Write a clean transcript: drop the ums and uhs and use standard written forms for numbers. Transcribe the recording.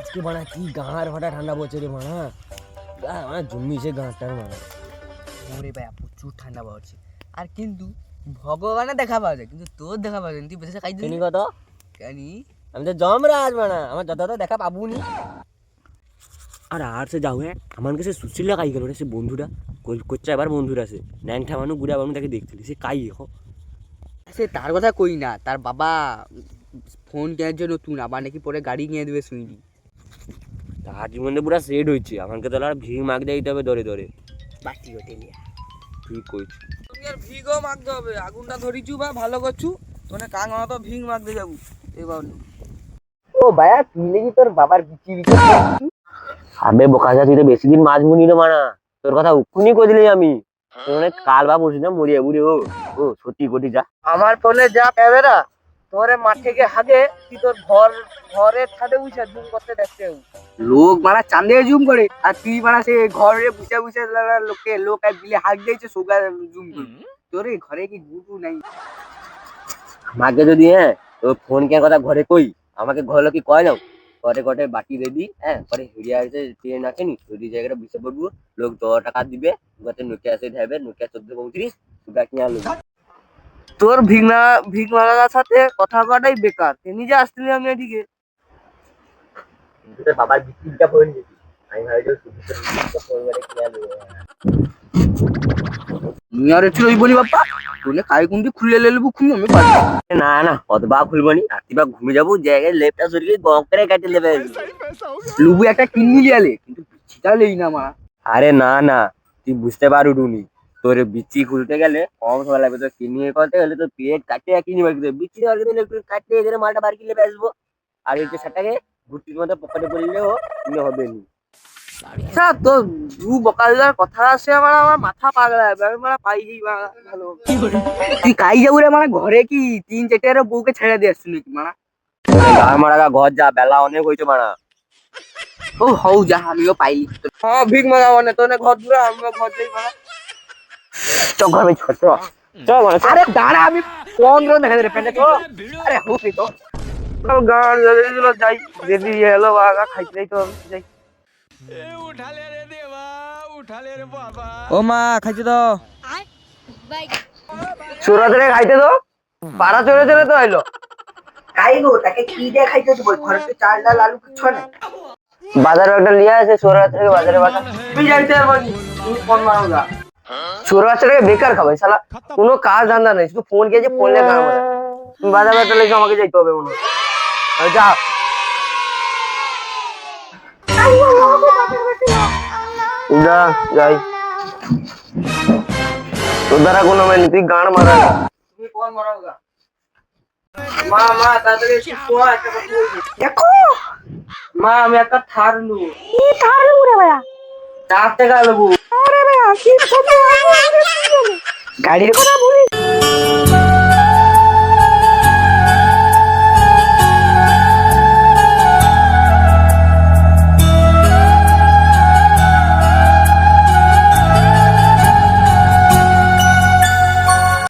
আজকে বানা কি গাঁর ফাটা ঠান্ডা পড়ছে রে বানা, আমার জন্মিছে গাঁটার বানা। ওরে ভাই প্রচুর ঠান্ডা পড়ছে। আর কিন্তু ভগবানের দেখা পাওয়া যায়, কিন্তু তোর দেখা পাওয়া যায় তুই বেঁচে খাই দিলি কত কেনি? আমি তো জমরাজ বানা, আমার যত দেখা পাবুনি। আর সে যাও হ্যাঁ, আমার কাছে সুশীলা কাই গেল রে, সে বন্ধুটা কোচ্চা এবার বন্ধুরা সে ন্যাংঠা মানুষ গুড়া মানুষ তাকে দেখছিলি, সে কাই এখন সে তার কথা কই না, তার বাবা ফোন কেনার জন্য নতুন, আবার নাকি পরে গাড়ি কিনে দেবে শুনলি। তার জীবনে পুরা সেট হয়েছে, আমাকে তাহলে আর ভিড় মাগতে দিতে হবে ধরে ধরে। বাটি হোটেলিয়া ঠিক কইছি, তুমি আর ভিগও মাগতে হবে, আগুনটা ধরিছু বা ভালো করছু তোনে কাং তো ভিগ মাগতে যাবো এবার। ও ভাইয়া তুই নাকি তোর বাবার বিচি বিচি আবে বোকাজা, তুই তো বেশি দিন মাছ মুনি না মানা, তোর কথা উক্ষুনি করে দিলি আমি। তোর অনেক কাল বা বসি না মরিয়া বুড়ি। ও ও সত্যি কোটি যা আমার ফোনে যা ক্যামেরা তোরে মাঠে গিয়ে হাগে, তুই তোর ঘরের ছাদে উঠে জুম করতে দেখতে লোক মারা চাঁদে জুম করে, আর তুই মারা সে ঘরে বুঝে বুঝে লোক বিলে হাগ দিয়েছে সোগা জুম করে। তোর এই ঘরে কি গুটু নাই? আমাকে যদি হ্যাঁ তোর ফোন কে কথা ঘরে কই, আমাকে ঘর লোক কি কয় নাও ঘরে ঘরে বাটি রেডি, হ্যাঁ পরে হেরিয়া আছে ট্রেন আসেনি ওই জায়গাটা বুঝতে পারবো, লোক 10 টাকা দিবে গতে নোকিয়া আছে ঢাবে নোকিয়া 1435 সুগা কিনা লোক। তোর ভিক মাগার সাথে কথা কটাই বেকার, তুই নিজে আসলি আমি এদিকে। তোর বাবার বিক্রিটা ফোন দিবি, আমি ভাই যে সুবিধা ফোন করে কিনা লোক নিয়ারে ছিল বলি বাপ্পা তোনে কাই কুন্দি খুলে লেলবু খুনি আমি পারি না না অতবা খুলবো নি, রাত্রিবা ঘুমিয়ে যাবো জায়গায় লেপটা সরিয়ে গম করে কাটে নেবে। লুবু একটা কিনি লিয়ালে, কিন্তু বিচিটা লেই না মা। আরে না না তুই বুঝতে পারুনি, তোর বিচি খুলতে গেলে কম সময় লাগবে, তোর কিনে করতে গেলে তোর পেট কাটে কিনে বার করতে বিচি বার করতে একটু কাটতে এখানে মালটা বার কিনে আসবো, আর এই যে সেটাকে ঘুরতির মধ্যে পকেটে পড়লেও কিনে হবে নি। আচ্ছা তো দু বকালদার কথা আছে, আমার আমার মাথা পাগলা হবে, আমি মানে পাই যাই ভালো। তুই কাই যাবো রে মানে ঘরে কি 3-4 বউকে ছেড়ে দিয়ে আসছিস নাকি মানা? গাঁ মারা ঘর যা বেলা অনেক হয়েছে মারা। ও হও যা আমিও পাই। হ্যাঁ ভিক মাগা মানে তোনে ঘর দূরে আমিও ঘর যাই মানা। চ ঘর আমি ছোট চ মানে আরে দাঁড়া আমি 15 দেখা দে প্যান্টে তো। আরে হোক তো গান যাই রেডি হলো আগা খাইতে যাই তো যাই। ও মা খাইতে দাও, চোরা ধরে খাইতে দাও, পাড়া চড়ে চড়ে তো আইলো। খাইবো তাকে কি দিয়ে খাইতে দেবো, ঘরে তো চাল ডাল আলু কিচ্ছু নেই। বাজারে একটা লিয়ে আছে সোরা থেকে বাজারে বাটা তুই যাইতে পারবি, তুমি ফোন মারো গা। চোরা বাচ্চাটাকে বেকার খাবে শালা, কোনো কাজ ধান্দা নেই, শুধু ফোন গিয়েছে ফোন নিয়ে কাজ করে। তুমি বাজার বাজার লেগে আমাকে যাইতে হবে মনে হয়, যা। যা যাই, তোর দ্বারা কোনো মানে তুই গান মারা। তুমি ফোন মারো গা। মা মা তাড়াতাড়ি একটু শোয়া, একটা কথা বলবি। দেখো মা আমি একটা থার লু। কি থারলু রে ভাইয়া? 4 টাকা নেবো। আরে ভাইয়া কি তুমি গাড়ির কথা বলিস?